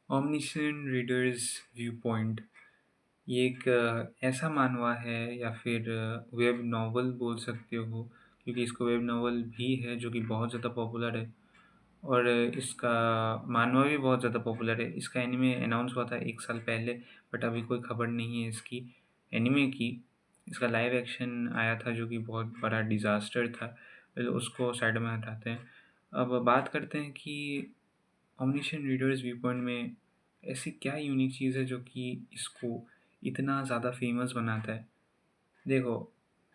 ओमनिशिएंट readers view point ये एक ऐसा मानवा है या फिर वेब नॉवल बोल सकते हो, क्योंकि इसको वेब नॉवल भी है जो कि बहुत ज़्यादा पॉपुलर है। और इसका मानवा भी बहुत ज़्यादा पॉपुलर है। इसका एनीमे अनाउंस हुआ था 1 साल पहले, बट अभी कोई खबर नहीं है इसकी एनीमे की। इसका लाइव एक्शन आया था जो कि बहुत बड़ा डिज़ास्टर था। उसको साइड में हटाते हैं। अब बात करते हैं कि ओमनिशिएंट रीडर्स व्यू पॉइंट में ऐसी क्या यूनिक चीज़ है जो कि इसको इतना ज़्यादा फेमस बनाता है। देखो,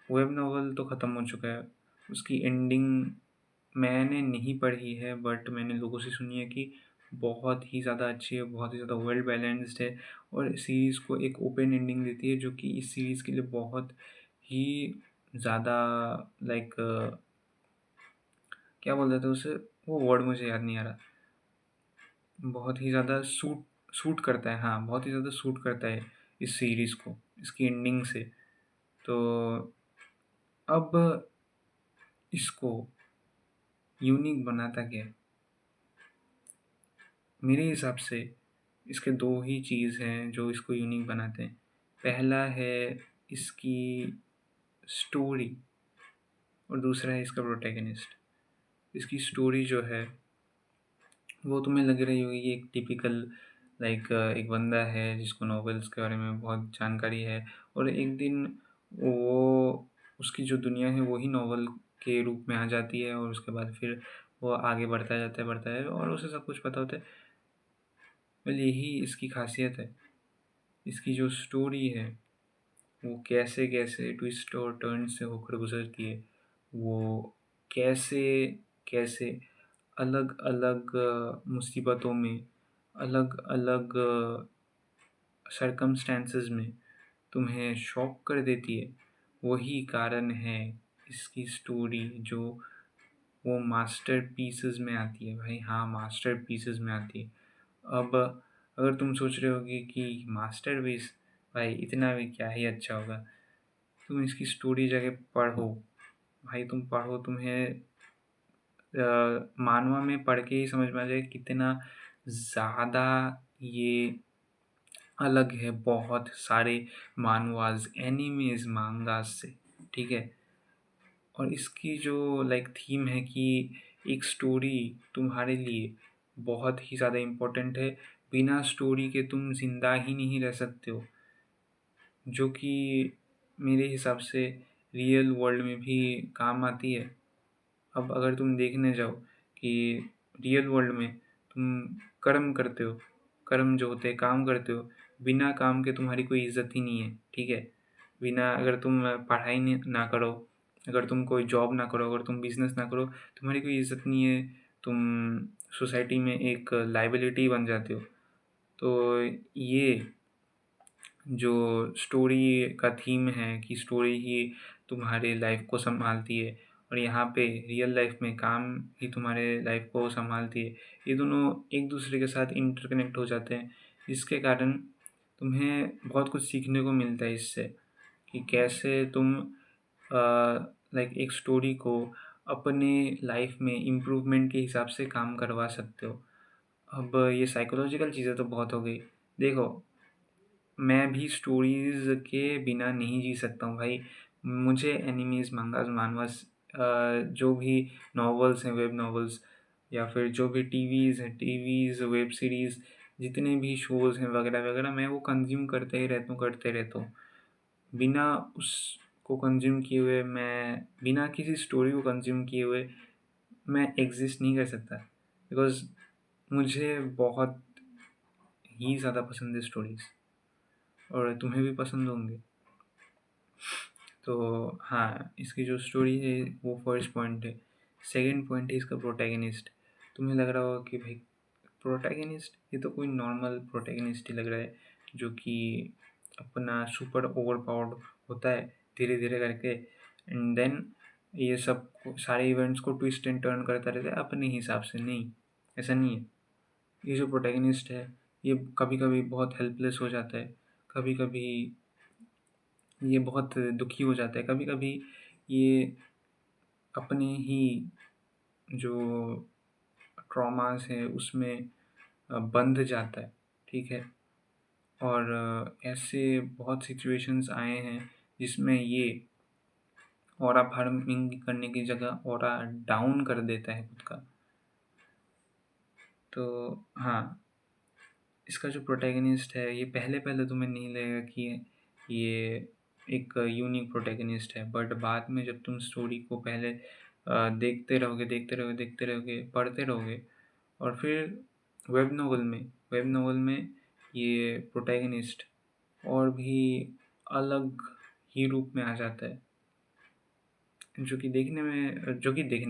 वेब नॉवल तो ख़त्म हो चुका है। उसकी एंडिंग मैंने नहीं पढ़ी है, बट मैंने लोगों से सुनी है कि बहुत ही ज़्यादा अच्छी है, बहुत ही ज़्यादा वेल बैलेंस्ड है और सीरीज़ को एक ओपन एंडिंग देती है जो कि इस सीरीज़ के लिए बहुत ही ज़्यादा लाइक क्या बोलते थे उसे, वो वर्ड मुझे याद नहीं आ रहा। बहुत ही ज़्यादा सूट सूट करता है, हाँ, बहुत ही ज़्यादा सूट करता है इस सीरीज़ को, इसकी एंडिंग से। तो अब इसको यूनिक बनाता क्या है? मेरे हिसाब से इसके 2 ही चीज़ हैं जो इसको यूनिक बनाते हैं। पहला है इसकी स्टोरी और दूसरा है इसका प्रोटैगनिस्ट। इसकी स्टोरी जो है वो तुम्हें लग रही होगी कि एक टिपिकल लाइक एक बंदा है जिसको नॉवेल्स के बारे में बहुत जानकारी है और एक दिन वो उसकी जो दुनिया है वही नॉवल के रूप में आ जाती है और उसके बाद फिर वो आगे बढ़ता है और उसे सब कुछ पता होता है। वेल यही इसकी खासियत है। इसकी जो स्टोरी है वो कैसे-कैसे ट्विस्ट और टर्न से होकर गुज़रती है। वो कैसे-कैसे अलग-अलग मुसीबतों में, अलग-अलग सर्कमस्टेंसेस में तुम्हें शॉक कर देती है। वही कारण है इसकी स्टोरी जो वो मास्टरपीसेस में आती है भाई, हाँ, मास्टरपीसेस में आती है। अब अगर तुम सोच रहे होगे कि मास्टरपीस, भाई इतना भी क्या ही अच्छा होगा। तुम इसकी स्टोरी जाके पढ़ो, भाई तुम पढ़ो, तुम्हें मानवा में पढ़ के ही समझ में आ जाएगा कितना ज़्यादा ये अलग है बहुत सारे मानवास, एनिमेज़, मांगास से, ठीक है? और इसकी जो लाइक थीम है कि एक स्टोरी तुम्हारे लिए बहुत ही ज़्यादा इम्पोर्टेंट है। बिना स्टोरी के तुम ज़िंदा ही नहीं रह सकते हो, जो कि मेरे हिसाब से रियल वर्ल्ड में भी काम आती है। अब अगर तुम देखने जाओ कि रियल वर्ल्ड में तुम कर्म करते हो, कर्म जो होते हैं काम करते हो, बिना काम के तुम्हारी कोई इज़्ज़त ही नहीं है, ठीक है? बिना अगर तुम पढ़ाई ना करो, अगर तुम कोई जॉब ना करो, अगर तुम बिज़नेस ना करो, तुम्हारी कोई इज़्ज़त नहीं है, तुम सोसाइटी में एक लायबिलिटी बन जाते हो। तो ये जो स्टोरी का थीम है कि स्टोरी ही तुम्हारे लाइफ को संभालती है और यहाँ पे रियल लाइफ में काम ही तुम्हारे लाइफ को संभालती है। ये दोनों एक दूसरे के साथ इंटरकनेक्ट हो जाते हैं, जिसके कारण तुम्हें बहुत कुछ सीखने को मिलता है इससे कि कैसे तुम लाइक एक स्टोरी को अपने लाइफ में इम्प्रूवमेंट के हिसाब से काम करवा सकते हो। अब ये साइकोलॉजिकल चीज़ें तो बहुत हो गई। देखो, मैं भी स्टोरीज़ के बिना नहीं जी सकता हूँ भाई। मुझे एनिमीज़, मंगास, मानवास जो भी नॉवेल्स हैं, वेब नॉवेल्स या फिर जो भी वेब सीरीज़, जितने भी शोज़ हैं वगैरह-वगैरह, मैं वो कंज़्यूम करते रहता हूँ। बिना उसको कंज़्यूम किए हुए मैं बिना किसी स्टोरी को कंज़्यूम किए हुए मैं एग्ज़िस्ट नहीं कर सकता। बिकॉज़ मुझे बहुत ही ज़्यादा पसंद है स्टोरीज़ और तुम्हें भी पसंद होंगे। तो हाँ, इसकी जो स्टोरी है वो फर्स्ट पॉइंट है। सेकंड पॉइंट है इसका प्रोटैगनिस्ट। तुम्हें लग रहा होगा कि भाई प्रोटैगनिस्ट, ये तो कोई नॉर्मल प्रोटैगनिस्ट ही लग रहा है जो कि अपना सुपर ओवर पावर्ड होता है धीरे-धीरे करके, एंड देन ये सब सारे इवेंट्स को ट्विस्ट एंड टर्न करता रहता है अपने हिसाब से। नहीं, ऐसा नहीं है। ये जो प्रोटैगनिस्ट है ये कभी-कभी बहुत हेल्पलेस हो जाता है, कभी-कभी ये बहुत दुखी हो जाता है, कभी-कभी ये अपने ही जो ट्रॉमास है उसमें बंध जाता है। ठीक है? और ऐसे बहुत सिचुएशंस आए हैं जिसमें ये ऑरा फार्मिंग करने की जगह ऑरा डाउन कर देता है खुद का। तो हाँ, इसका जो प्रोटैगनिस्ट है ये पहले-पहले तुम्हें नहीं लगेगा कि ये एक यूनिक प्रोटैगनिस्ट है, बट बाद में जब तुम स्टोरी को पहले देखते रहोगे, पढ़ते रहोगे और फिर वेब नोवेल में ये प्रोटैगनिस्ट और भी अलग ही रूप में आ जाता है, जो कि देखने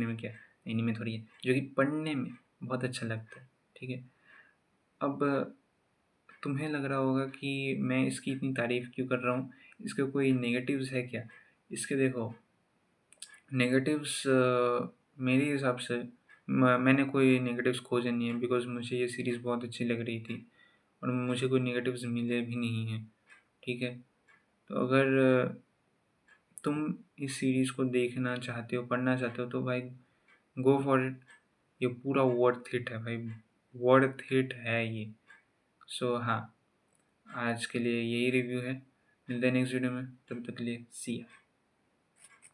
में क्या, एनीमे थोड़ी है, जो कि पढ़ने में बहुत अच्छा लगता है, ठीक है? अब तुम्हें लग रहा होगा कि मैं इसकी इतनी तारीफ़ क्यों कर रहा हूँ, इसके कोई नेगेटिव्स है क्या? इसके देखो नेगेटिव्स मेरे हिसाब से मैंने कोई नेगेटिव्स खोजे नहीं है, बिकॉज़ मुझे ये सीरीज़ बहुत अच्छी लग रही थी और मुझे कोई नेगेटिव्स मिले भी नहीं हैं, ठीक है? तो अगर तुम इस सीरीज़ को देखना चाहते हो, पढ़ना चाहते हो तो भाई गो फॉर इट। ये पूरा वर्थ इट है भाई, वर्थ इट है ये। सो हाँ, आज के लिए यही रिव्यू है। मिलते हैं नेक्स्ट वीडियो में, तब तक के लिए सी या।